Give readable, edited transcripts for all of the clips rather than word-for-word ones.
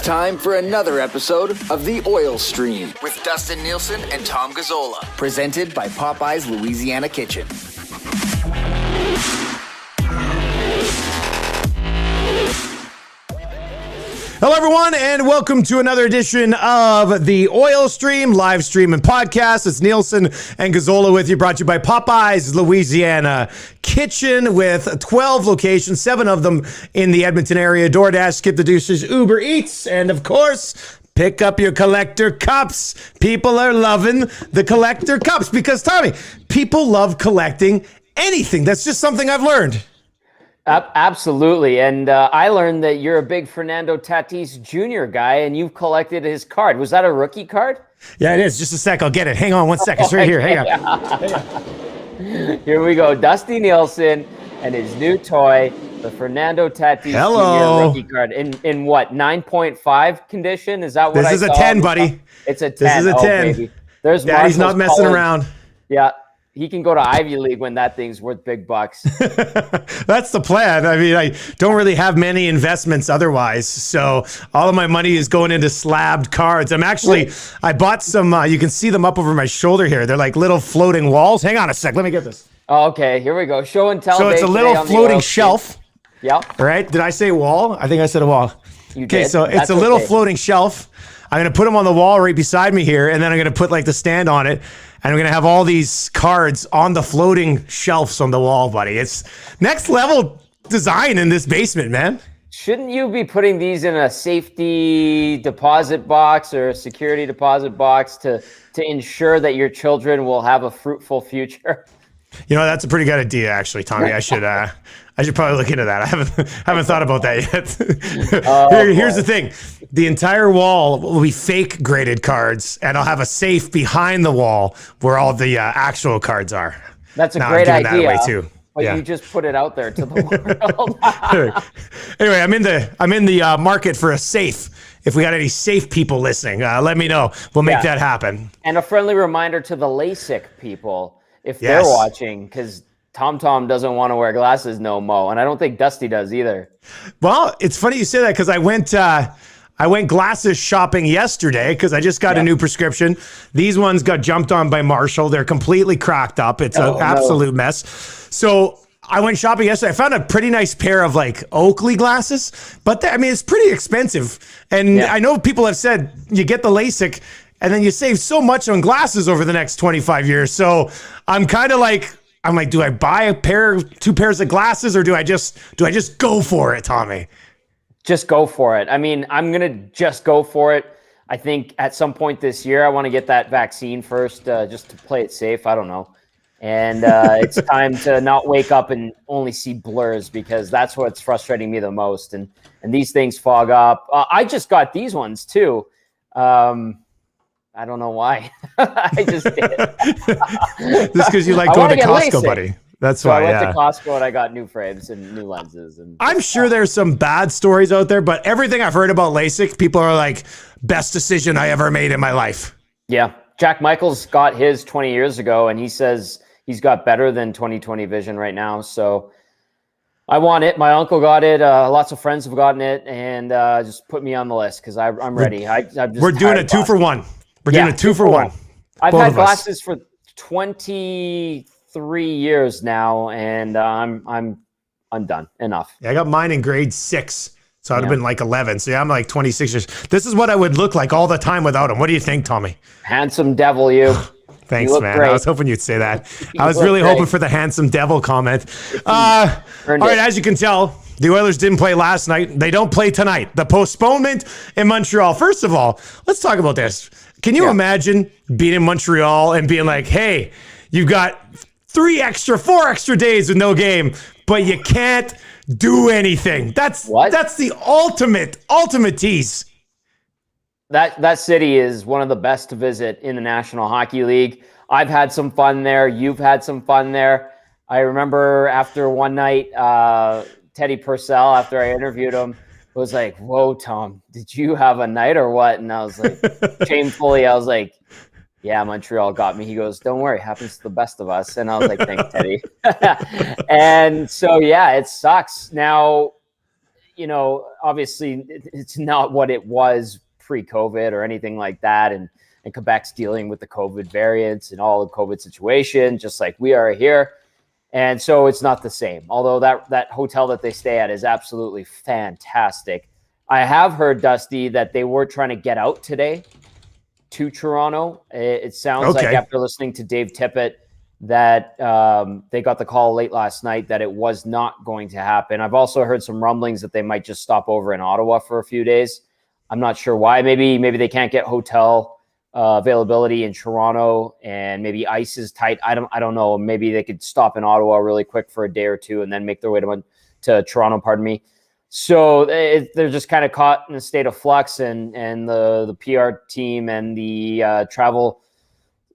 It's time for another episode of The Oil Stream with Dustin Nielson and Tom Gazzola, presented by Popeye's Louisiana Kitchen. Hello, everyone, and welcome to another edition of The Oil Stream, live stream and podcast. It's Nielson and Gazzola with you, brought to you by Popeye's Louisiana Kitchen with 12 locations, 7 of them in the Edmonton area. DoorDash, Skip the Douches, Uber Eats, and of course, pick up your collector cups. People are loving the collector cups because, Tommy, people love collecting anything. That's just something I've learned. Absolutely. And I learned that you're a big Fernando Tatis Jr. guy and you've collected his card. Was that a rookie card? Yeah, it is. Just a sec. I'll get it. Hang on 1 second. It's right here. Hang on. Here we go. Dusty Nielson and his new toy, the Fernando Tatis Jr. rookie card. In what, 9.5 condition? Is that what This is a 10, buddy. It's a 10. This is a 10. Baby. There's Daddy's not messing around. Yeah. He can go to Ivy League when that thing's worth big bucks. That's the plan. I mean, I don't really have many investments otherwise. So all of my money is going into slabbed cards. I bought some, you can see them up over my shoulder here. They're like little floating walls. Hang on a sec. Let me get this. Oh, okay, here we go. Show and tell. So it's a little floating shelf. Yep. Right? Did I say wall? I think I said a wall. You okay, did. so it's a little floating shelf. I'm going to put them on the wall right beside me here, and then I'm going to put like the stand on it, and I'm going to have all these cards on the floating shelves on the wall, buddy. It's next level design in this basement, man. Shouldn't you be putting these in a safety deposit box or a security deposit box to ensure that your children will have a fruitful future? You know, that's a pretty good idea, actually, Tommy. I should probably look into that. I haven't thought about that yet. Here's the thing. The entire wall will be fake graded cards, and I'll have a safe behind the wall where all the actual cards are. That's a great idea. That away too. But yeah. You just put it out there to the world. Anyway, I'm in the market for a safe. If we got any safe people listening, let me know. We'll make that happen. And a friendly reminder to the LASIK people, if they're watching, because Tom doesn't want to wear glasses no mo, and I don't think Dusty does either. Well, it's funny you say that because I went glasses shopping yesterday because I just got a new prescription. These ones got jumped on by Marshall. They're completely cracked up. It's an absolute mess. So I went shopping yesterday. I found a pretty nice pair of like Oakley glasses, but it's pretty expensive. And I know people have said you get the LASIK and then you save so much on glasses over the next 25 years. So I'm kind of like, do I buy two pairs of glasses, or do I just go for it, Tommy? Just go for it. I mean, I'm going to just go for it. I think at some point this year, I want to get that vaccine first, just to play it safe. I don't know. And it's time to not wake up and only see blurs, because that's what's frustrating me the most. And these things fog up. I just got these ones too. I don't know why. I just did. Just because you like going to Costco, LASIK, buddy. That's why. I went to Costco and I got new frames and new lenses. And I'm sure there's some bad stories out there, but everything I've heard about LASIK, people are like, best decision I ever made in my life. Yeah. Jack Michaels got his 20 years ago, and he says he's got better than 20/20 vision right now. So I want it. My uncle got it. Lots of friends have gotten it, and just put me on the list because I'm ready. We're doing a 2-for-1. We're doing a 2-for-1. I've had glasses for 23 years now, and I'm done. Enough. Yeah, I got mine in grade 6, so I'd have been like 11. So I'm like 26 years. This is what I would look like all the time without them. What do you think, Tommy? Handsome devil, you. Thanks, man. Great. I was hoping you'd say that. I was really hoping for the handsome devil comment. All right, as you can tell, the Oilers didn't play last night. They don't play tonight. The postponement in Montreal. First of all, let's talk about this. Can you imagine being in Montreal and being like, hey, you've got 4 extra days with no game, but you can't do anything. That's the ultimate tease. That city is one of the best to visit in the National Hockey League. I've had some fun there. You've had some fun there. I remember after one night, Teddy Purcell, after I interviewed him, was like, whoa, Tom, did you have a night or what? And I was like, shamefully, I was like, yeah, Montreal got me. He goes, don't worry, happens to the best of us. And I was like, thanks, Teddy. And so, yeah, it sucks. Now, obviously it's not what it was pre-COVID or anything like that. And Quebec's dealing with the COVID variants and all the COVID situation, just like we are here. And so it's not the same, although that hotel that they stay at is absolutely fantastic. I have heard, Dusty, that they were trying to get out today to Toronto. It sounds like after listening to Dave Tippett that they got the call late last night that it was not going to happen. I've also heard some rumblings that they might just stop over in Ottawa for a few days. I'm not sure why. Maybe they can't get hotel availability in Toronto, and maybe ice is tight. I don't know. Maybe they could stop in Ottawa really quick for a day or two and then make their way to Toronto. Pardon me. So they're just kind of caught in a state of flux, and the PR team and the travel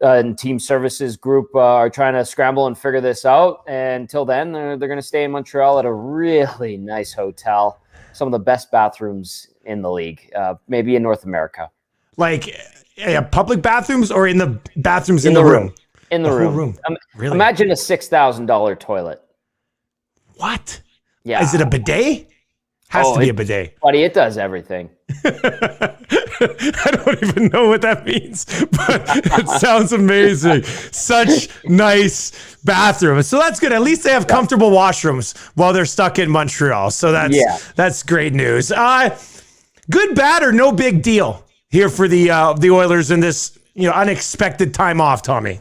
and team services group are trying to scramble and figure this out. And until then, they're going to stay in Montreal at a really nice hotel, some of the best bathrooms in the league, maybe in North America. Like public bathrooms or in the bathrooms in the room? In the room. Really? Imagine a $6,000 toilet. What? Yeah. Is it a bidet? Has to be a bidet. Buddy, it does everything. I don't even know what that means, but it sounds amazing. Such nice bathrooms. So that's good. At least they have comfortable washrooms while they're stuck in Montreal. So that's great news. Good, bad, or no big deal here for the Oilers in this unexpected time off, Tommy?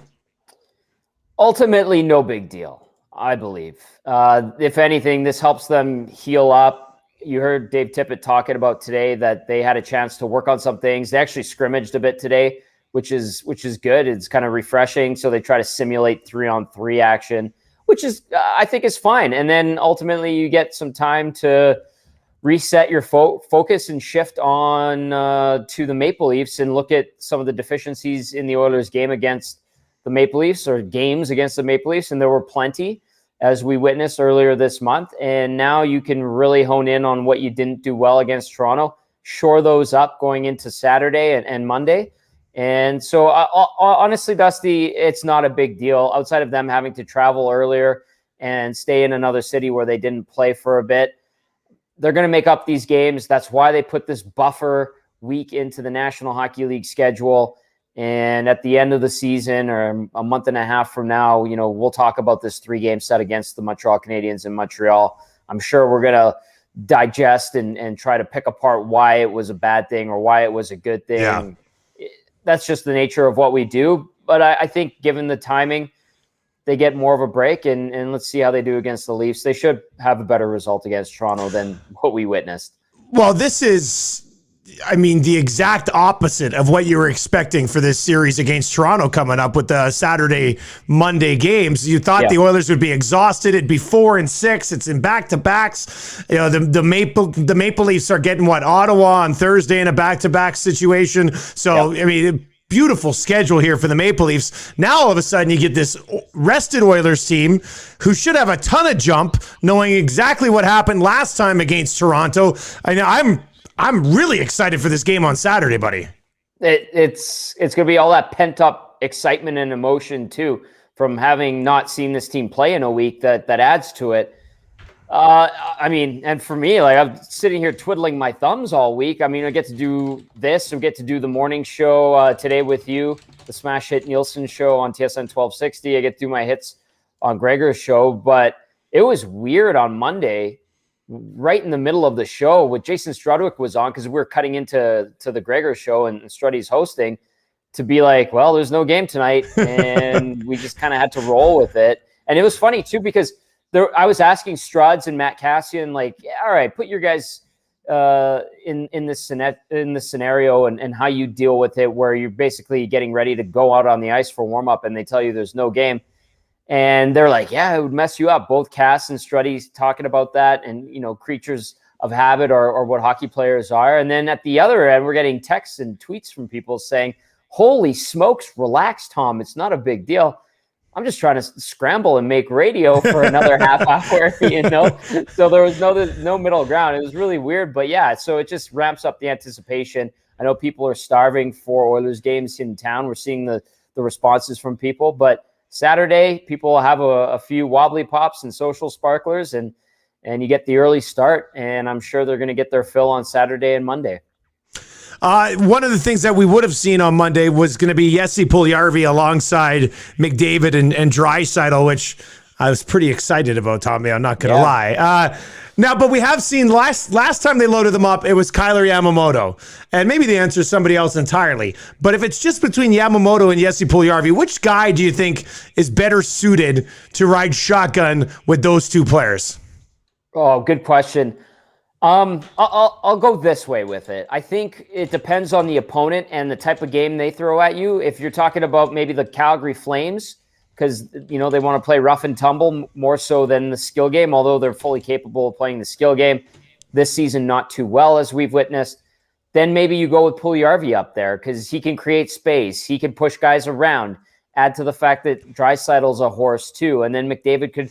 Ultimately, no big deal, I believe. If anything, this helps them heal up. You heard Dave Tippett talking about today that they had a chance to work on some things. They actually scrimmaged a bit today, which is good. It's kind of refreshing. So they try to simulate 3-on-3 action, which is I think is fine. And then ultimately you get some time to reset your focus and shift on to the Maple Leafs and look at some of the deficiencies in the Oilers game against the Maple Leafs, or games against the Maple Leafs. And there were plenty, as we witnessed earlier this month. And now you can really hone in on what you didn't do well against Toronto, shore those up going into Saturday and Monday. And so honestly, Dusty, it's not a big deal outside of them having to travel earlier and stay in another city where they didn't play for a bit. They're going to make up these games. That's why they put this buffer week into the National Hockey League schedule. And at the end of the season, or a month and a half from now, we'll talk about this 3-game set against the Montreal Canadiens in Montreal. I'm sure we're going to digest and try to pick apart why it was a bad thing or why it was a good thing. Yeah. That's just the nature of what we do. But I think given the timing, they get more of a break, and let's see how they do against the Leafs. They should have a better result against Toronto than what we witnessed. Well, this is, the exact opposite of what you were expecting for this series against Toronto coming up with the Saturday, Monday games. You thought the Oilers would be exhausted. It'd be 4-6. It's in back-to-backs. The Maple Leafs are getting Ottawa on Thursday in a back-to-back situation. So, beautiful schedule here for the Maple Leafs. Now, all of a sudden, you get this rested Oilers team who should have a ton of jump, knowing exactly what happened last time against Toronto. I'm really excited for this game on Saturday, buddy. It's going to be all that pent-up excitement and emotion, too, from having not seen this team play in a week that adds to it. And for me, I'm sitting here twiddling my thumbs all week. I get to do this. I get to do the morning show today with you, the Smash Hit Nielsen show on TSN 1260. I get to do my hits on Gregor's show. But it was weird on Monday, right in the middle of the show, with Jason Strudwick was on, because we were cutting into the Gregor show and Struddy's hosting, to be like, well, there's no game tonight. And we just kind of had to roll with it. And it was funny, too, because I was asking Struds and Matt Cassian, all right, put your guys in this scenario and how you deal with it, where you're basically getting ready to go out on the ice for warm up, and they tell you there's no game, and they're like, yeah, it would mess you up. Both Cass and Struddy's talking about that, and creatures of habit or what hockey players are. And then at the other end, we're getting texts and tweets from people saying, holy smokes, relax, Tom, it's not a big deal. I'm just trying to scramble and make radio for another half hour, So there was no middle ground. It was really weird, but so it just ramps up the anticipation. I know people are starving for Oilers games in town. We're seeing the responses from people, but Saturday, people will have a few wobbly pops and social sparklers, and and you get the early start, and I'm sure they're going to get their fill on Saturday and Monday. One of the things that we would have seen on Monday was going to be Jesse Puljujarvi alongside McDavid and Draisaitl, which I was pretty excited about, Tommy. I'm not going to lie. Now, but we have seen last time they loaded them up, it was Kailer Yamamoto. And maybe the answer is somebody else entirely. But if it's just between Yamamoto and Jesse Puljujarvi, which guy do you think is better suited to ride shotgun with those two players? Oh, good question. I'll go this way with it. I think it depends on the opponent and the type of game they throw at you. If you're talking about maybe the Calgary Flames, because they want to play rough and tumble more so than the skill game, although they're fully capable of playing the skill game this season, not too well as we've witnessed. Then maybe you go with Puljujarvi up there because he can create space, he can push guys around. Add to the fact that Draisaitl's a horse too, and then McDavid could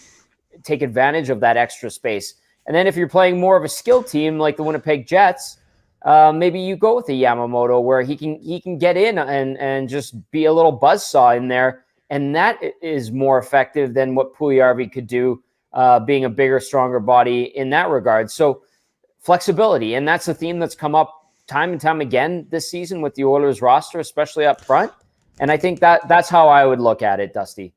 take advantage of that extra space. And then if you're playing more of a skill team like the Winnipeg Jets, maybe you go with the Yamamoto where he can get in and just be a little buzzsaw in there. And that is more effective than what Puljujarvi could do, being a bigger, stronger body in that regard. So flexibility, and that's a theme that's come up time and time again this season with the Oilers roster, especially up front. And I think that's how I would look at it, Dusty.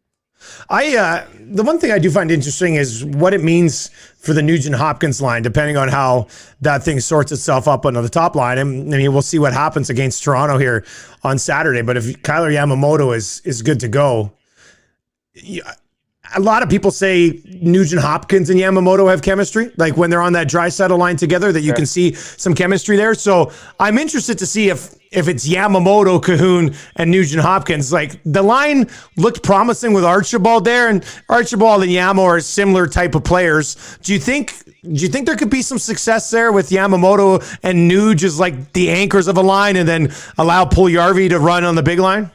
The one thing I do find interesting is what it means for the Nugent-Hopkins line, depending on how that thing sorts itself up onto the top line. I mean, we'll see what happens against Toronto here on Saturday. But if Kailer Yamamoto is good to go, a lot of people say Nugent-Hopkins and Yamamoto have chemistry, like when they're on that Draisaitl line together, that you can see some chemistry there. So I'm interested to see if it's Yamamoto, Cahoon, and Nugent-Hopkins. Like the line looked promising with Archibald there, and Archibald and Yamo are similar type of players. Do you think there could be some success there with Yamamoto and Nuge as like the anchors of a line, and then allow Puljujarvi to run on the big line?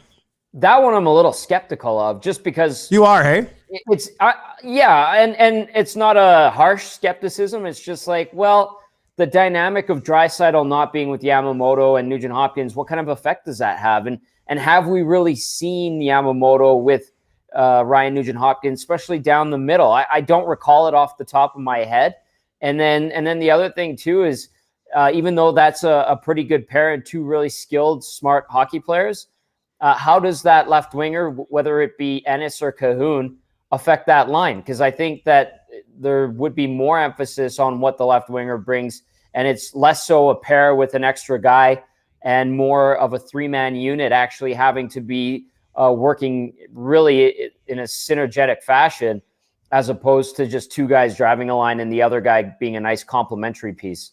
That one I'm a little skeptical of, just because you are, hey? It's and it's not a harsh skepticism. It's just like, well, the dynamic of Draisaitl not being with Yamamoto and Nugent-Hopkins, what kind of effect does that have? And have we really seen Yamamoto with Ryan Nugent-Hopkins, especially down the middle? I don't recall it off the top of my head. And then the other thing too is, even though that's a pretty good pair and two really skilled, smart hockey players, how does that left winger, whether it be Ennis or Cahoon, affect that line? Because I think that there would be more emphasis on what the left winger brings, and it's less so a pair with an extra guy and more of a three-man unit actually having to be working really in a synergetic fashion, as opposed to just two guys driving a line and the other guy being a nice complementary piece.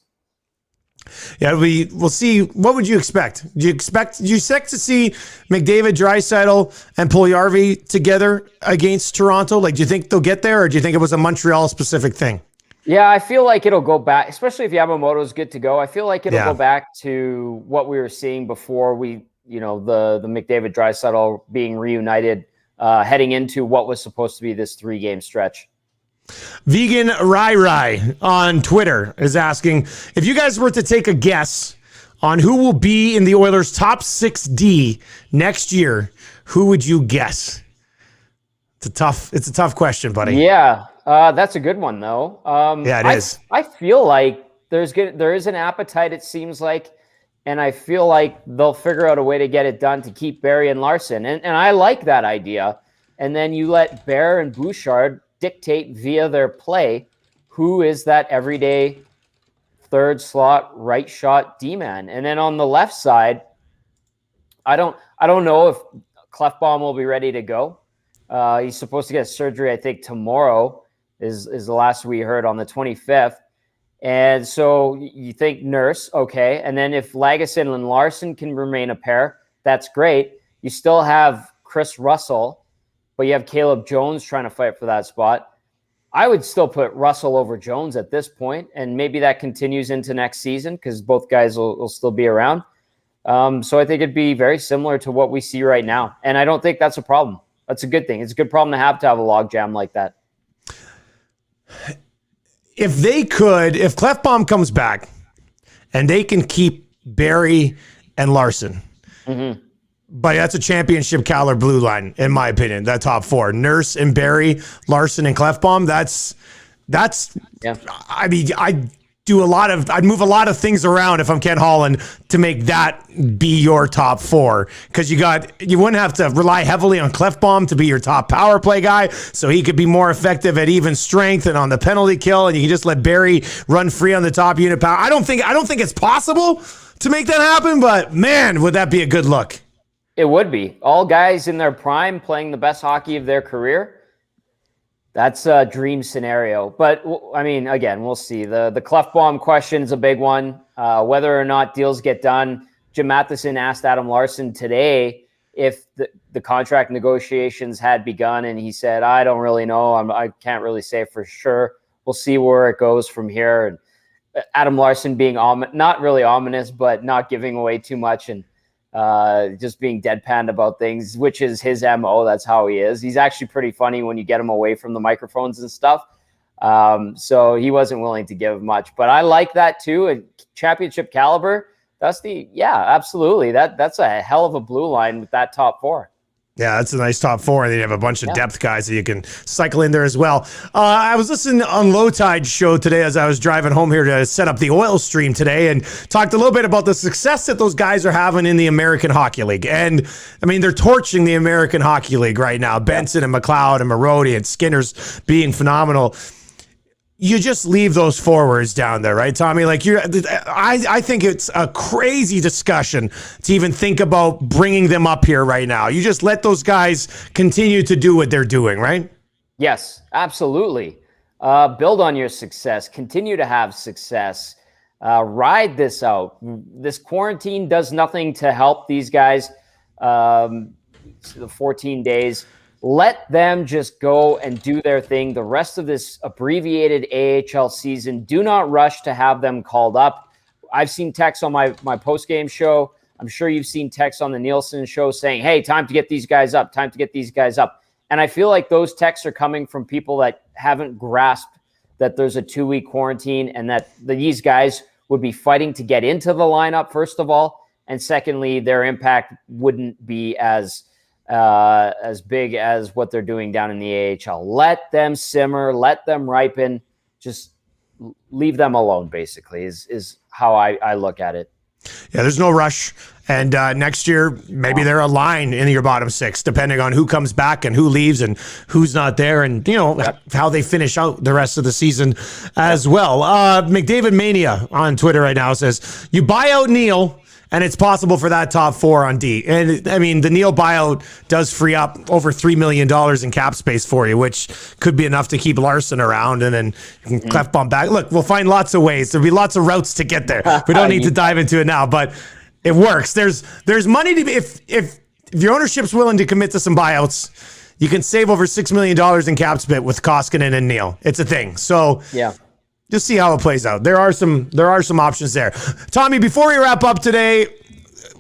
Yeah, we'll see. What would you expect? Do you expect to see McDavid, Draisaitl, and Puljujarvi together against Toronto? Like, do you think they'll get there, or do you think it was a Montreal specific thing? Yeah, I feel like it'll go back, especially if Yamamoto is good to go. I feel like it'll go back to what we were seeing before the McDavid, Draisaitl being reunited, heading into what was supposed to be this 3-game stretch. Vegan Rai on Twitter is asking, if you guys were to take a guess on who will be in the Oilers' top 6D next year, who would you guess? It's a tough question, buddy. Yeah, that's a good one, though. Yeah, it is. I feel like there is an appetite, it seems like, and I feel like they'll figure out a way to get it done to keep Barrie and Larson. And I like that idea. And then you let Bear and Bouchard dictate via their play who is that everyday third slot right shot D-man. And then on the left side, I don't know if Klefbom will be ready to go. He's supposed to get surgery, I think tomorrow is the last we heard, on the 25th. And so you think Nurse, okay. And then if Lagesson and Larson can remain a pair, that's great. You still have Chris Russell, but you have Caleb Jones trying to fight for that spot. I would still put Russell over Jones at this point, and maybe that continues into next season because both guys will still be around. So I think it'd be very similar to what we see right now, and I don't think that's a problem. That's a good thing. It's a good problem to have a logjam like that. If Klefbom comes back and they can keep Barrie and Larson, but that's a championship caliber blue line, in my opinion, that top four. Nurse and Barrie, Larson and Klefbom, That's, Yeah. I mean, I'd move a lot of things around if I'm Ken Holland to make that be your top four. Because you wouldn't have to rely heavily on Klefbom to be your top power play guy. So he could be more effective at even strength and on the penalty kill. And you can just let Barry run free on the top unit power. I don't think it's possible to make that happen, but man, would that be a good look. It would be. All guys in their prime playing the best hockey of their career. That's a dream scenario. But, I mean, again, we'll see. The Klefbom question is a big one. Whether or not deals get done. Jim Matheson asked Adam Larson today if the contract negotiations had begun, and he said, I don't really know. I can't really say for sure. We'll see where it goes from here. And Adam Larson being not really ominous, but not giving away too much and just being deadpan about things, which is his MO. That's how he is. He's actually pretty funny when you get him away from the microphones and stuff. So he wasn't willing to give much, but I like that too. And championship caliber, absolutely. That's a hell of a blue line with that top four. Yeah, that's a nice top four. And then you have a bunch of depth guys that you can cycle in there as well. I was listening on Low Tide show today as I was driving home here to set up the oil stream today and talked a little bit about the success that those guys are having in the American Hockey League. And, I mean, they're torching the American Hockey League right now. Benson and McLeod and Marody and Skinner's being phenomenal. You just leave those forwards down there, right, Tommy? Like I think it's a crazy discussion to even think about bringing them up here right now. You just let those guys continue to do what they're doing, right? Yes, absolutely. Build on your success. Continue to have success. Ride this out. This quarantine does nothing to help these guys. The 14 days. Let them just go and do their thing. The rest of this abbreviated AHL season, do not rush to have them called up. I've seen texts on my post-game show. I'm sure you've seen texts on the Nielsen show saying, hey, time to get these guys up, time to get these guys up. And I feel like those texts are coming from people that haven't grasped that there's a 2-week quarantine and that these guys would be fighting to get into the lineup, first of all. And secondly, their impact wouldn't be as big as what they're doing down in the AHL. Let them simmer, let them ripen, just leave them alone, basically, is how I look at it. Yeah, there's no rush. And next year, maybe they're a line in your bottom six, depending on who comes back and who leaves and who's not there and, how they finish out the rest of the season as well. McDavid Mania on Twitter right now says, you buy out Neil, and it's possible for that top four on D. And, I mean, the Neil buyout does free up over $3 million in cap space for you, which could be enough to keep Larson around and then you can Klefbom back. Look, we'll find lots of ways. There'll be lots of routes to get there. We don't need to dive into it now, but it works. There's money to be, if your ownership's willing to commit to some buyouts, you can save over $6 million in cap space with Koskinen and Neil. It's a thing. So, yeah. Just see how it plays out. There are some options there. Tommy, before we wrap up today,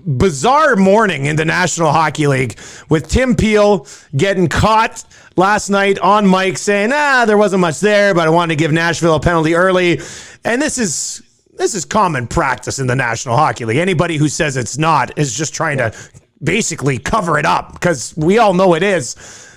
bizarre morning in the National Hockey League with Tim Peel getting caught last night on mic saying, there wasn't much there, but I wanted to give Nashville a penalty early. And this is common practice in the National Hockey League. Anybody who says it's not is just trying to basically cover it up because we all know it is.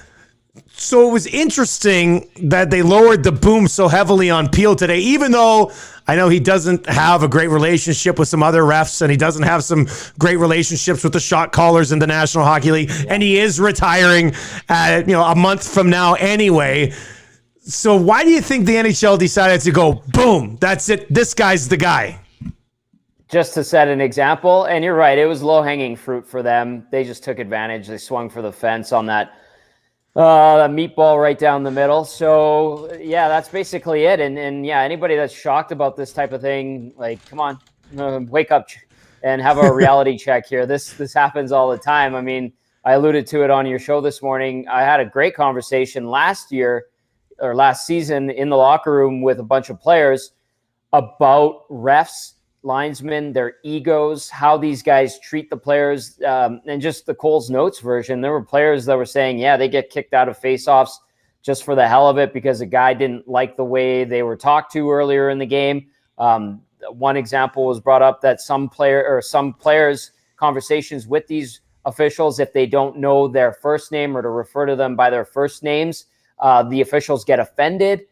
So it was interesting that they lowered the boom so heavily on Peel today, even though I know he doesn't have a great relationship with some other refs and he doesn't have some great relationships with the shot callers in the National Hockey League, and he is retiring a month from now anyway. So why do you think the NHL decided to go, boom, that's it, this guy's the guy? Just to set an example, and you're right, it was low-hanging fruit for them. They just took advantage. They swung for the fence on that meatball right down the middle. So yeah, that's basically it. And anybody that's shocked about this type of thing, like, come on, wake up and have a reality check here. This happens all the time. I mean, I alluded to it on your show this morning. I had a great conversation last season in the locker room with a bunch of players about refs, linesmen, their egos, how these guys treat the players, and just the Cole's Notes version. There were players that were saying, they get kicked out of faceoffs just for the hell of it because a guy didn't like the way they were talked to earlier in the game. One example was brought up that some players' conversations with these officials, if they don't know their first name or to refer to them by their first names, the officials get offended.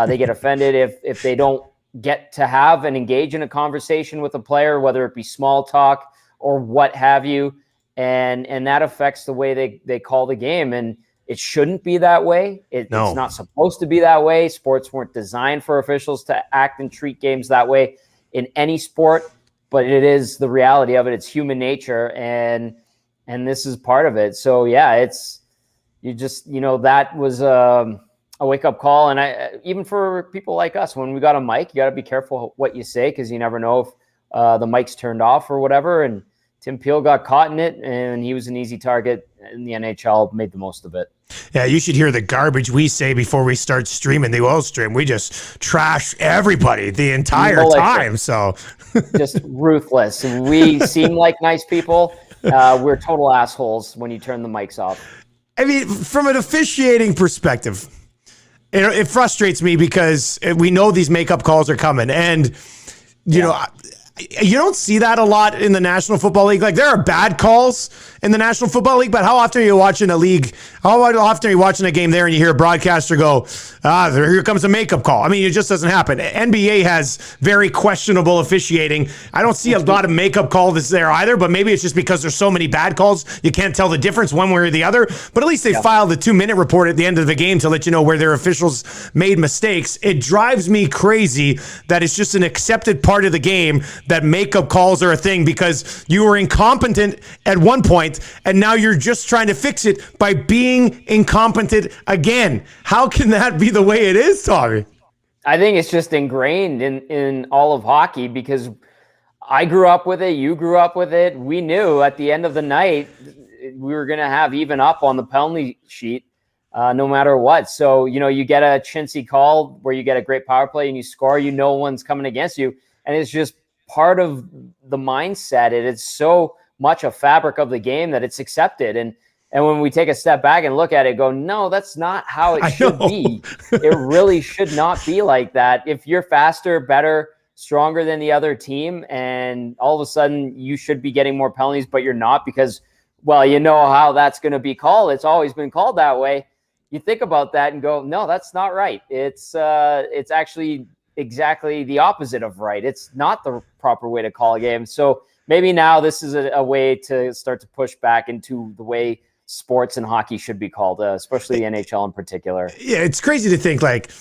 They get offended if they don't get to have and engage in a conversation with a player, whether it be small talk or what have you. And that affects the way they call the game. And it shouldn't be that way. It's not supposed to be that way. Sports weren't designed for officials to act and treat games that way in any sport, but it is the reality of it. It's human nature, and this is part of it. So yeah, that was a wake-up call. And even for people like us, when we got a mic, you got to be careful what you say, because you never know if the mic's turned off or whatever. And Tim Peel got caught in it, and he was an easy target, and the NHL made the most of it. Yeah, you should hear the garbage we say before we start streaming the oil stream. We just trash everybody the entire time. So just ruthless. We seem like nice people. We're total assholes when you turn the mics off. I mean, from an officiating perspective, it frustrates me because we know these makeup calls are coming, and you know, you don't see that a lot in the National Football League. Like, there are bad calls in the National Football League, but how often are you watching a league? How often are you watching a game there and you hear a broadcaster go, here comes a makeup call? I mean, it just doesn't happen. NBA has very questionable officiating. I don't see a lot of makeup calls there either, but maybe it's just because there's so many bad calls, you can't tell the difference one way or the other. But at least they filed the 2-minute report at the end of the game to let you know where their officials made mistakes. It drives me crazy that it's just an accepted part of the game that makeup calls are a thing, because you were incompetent at one point and now you're just trying to fix it by being incompetent again. How can that be the way it is, Tommy? I think it's just ingrained in all of hockey, because I grew up with it. You grew up with it. We knew at the end of the night we were going to have even up on the penalty sheet no matter what. So, you get a chintzy call where you get a great power play and you score, no one's coming against you. And it's just part of the mindset. It's so much a fabric of the game that it's accepted. And when we take a step back and look at it, go, no, that's not how it should be. It really should not be like that. If you're faster, better, stronger than the other team, and all of a sudden you should be getting more penalties, but you're not, because, well, you know how that's going to be called. It's always been called that way. You think about that and go, no, that's not right. It's actually exactly the opposite of right. It's not the proper way to call a game. So maybe now this is a way to start to push back into the way sports and hockey should be called, especially the NHL in particular. Yeah, it's crazy to think, like,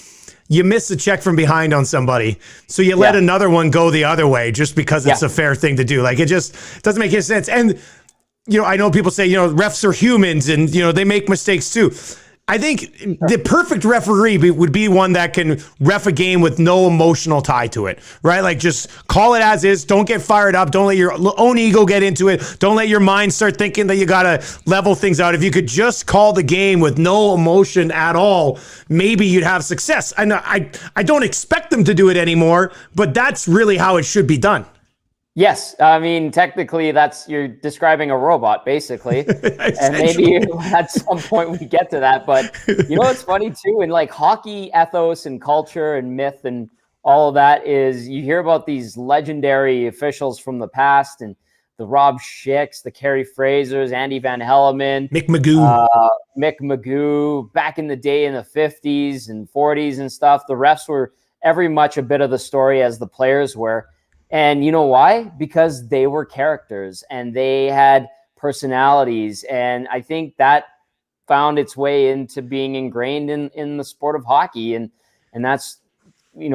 you miss a check from behind on somebody, so you let another one go the other way just because it's a fair thing to do. Like, it just doesn't make any sense. And, I know people say, refs are humans and, they make mistakes too. I think the perfect referee would be one that can ref a game with no emotional tie to it, right? Like, just call it as is. Don't get fired up. Don't let your own ego get into it. Don't let your mind start thinking that you got to level things out. If you could just call the game with no emotion at all, maybe you'd have success. And I don't expect them to do it anymore, but that's really how it should be done. Yes. I mean, technically you're describing a robot, basically. And maybe at some point we get to that. But what's funny too, in like hockey ethos and culture and myth and all of that, is you hear about these legendary officials from the past, and the Rob Schicks, the Kerry Frasers, Andy Van Hellemond, Mick Magoo, back in the day in the 50s and 40s and stuff. The refs were every much a bit of the story as the players were. And you know why? Because they were characters and they had personalities. And I think that found its way into being ingrained in the sport of hockey. And that's,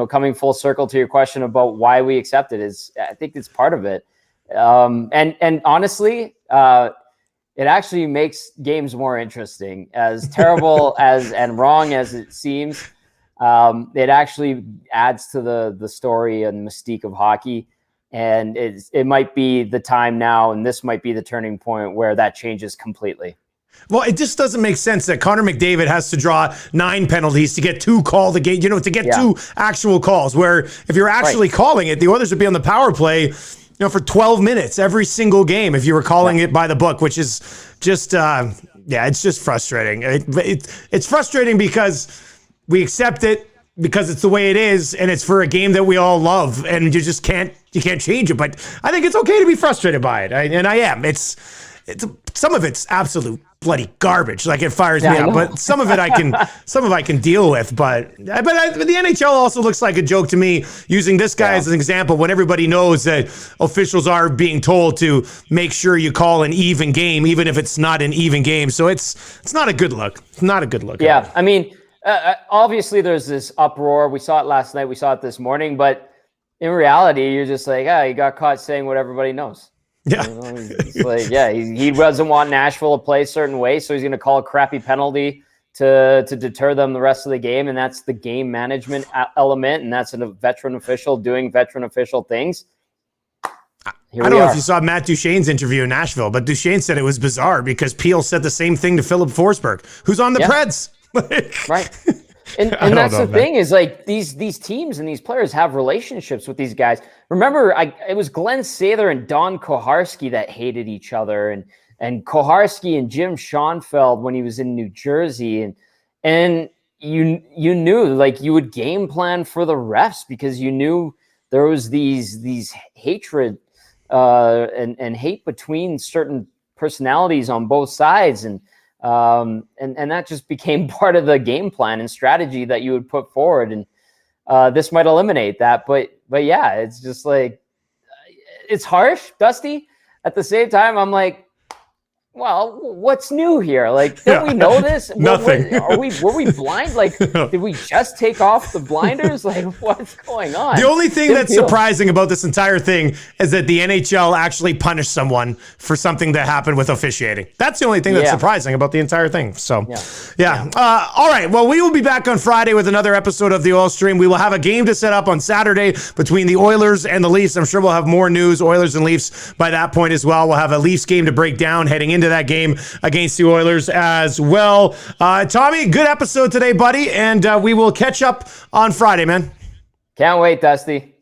coming full circle to your question about why we accept it, is I think it's part of it. And honestly, it actually makes games more interesting. As terrible and wrong as it seems, it actually adds to the story and mystique of hockey. And it might be the time now, and this might be the turning point where that changes completely. Well, it just doesn't make sense that Connor McDavid has to draw 9 penalties to get 2 called again, to get 2 actual calls, where if you're actually calling it, the Oilers would be on the power play, for 12 minutes every single game if you were calling it by the book, which is just, it's just frustrating. It's frustrating because we accept it, because it's the way it is, and it's for a game that we all love, and you can't change it. But I think it's okay to be frustrated by it, and I am. It's some of it's absolute bloody garbage. Like, it fires me up, but some of it I can deal with. But the NHL also looks like a joke to me, using this guy as an example, when everybody knows that officials are being told to make sure you call an even game, even if it's not an even game. So it's not a good look. It's not a good look. Yeah, I mean, obviously there's this uproar. We saw it last night. We saw it this morning. But in reality, you're just like, he got caught saying what everybody knows. Yeah. You know, it's like, he doesn't want Nashville to play a certain way, so he's going to call a crappy penalty to deter them the rest of the game, and that's the game management element, and that's a veteran official doing veteran official things. I don't know if you saw Matt Duchene's interview in Nashville, but Duchene said it was bizarre because Peel said the same thing to Philip Forsberg, who's on the Preds. Right. And that's the thing, is like these teams and these players have relationships with these guys. Remember, it was Glenn Sather and Don Koharski that hated each other, and Koharski and Jim Schoenfeld when he was in New Jersey, and you knew, like, you would game plan for the refs because you knew there was these hatred and hate between certain personalities on both sides, and that just became part of the game plan and strategy that you would put forward. And this might eliminate that, but yeah, it's just like, it's harsh, Dusty. At the same time, I'm like, well, what's new here? Like, don't we know this? Nothing. Were we blind? Like, did we just take off the blinders? Like, what's going on? The only thing that's surprising about this entire thing is that the NHL actually punished someone for something that happened with officiating. That's the only thing that's surprising about the entire thing. So, all right. Well, we will be back on Friday with another episode of the Oil Stream. We will have a game to set up on Saturday between the Oilers and the Leafs. I'm sure we'll have more news, Oilers and Leafs, by that point as well. We'll have a Leafs game to break down heading into that game against the Oilers as well. Tommy, good episode today, buddy, and we will catch up on Friday, man. Can't wait, Dusty.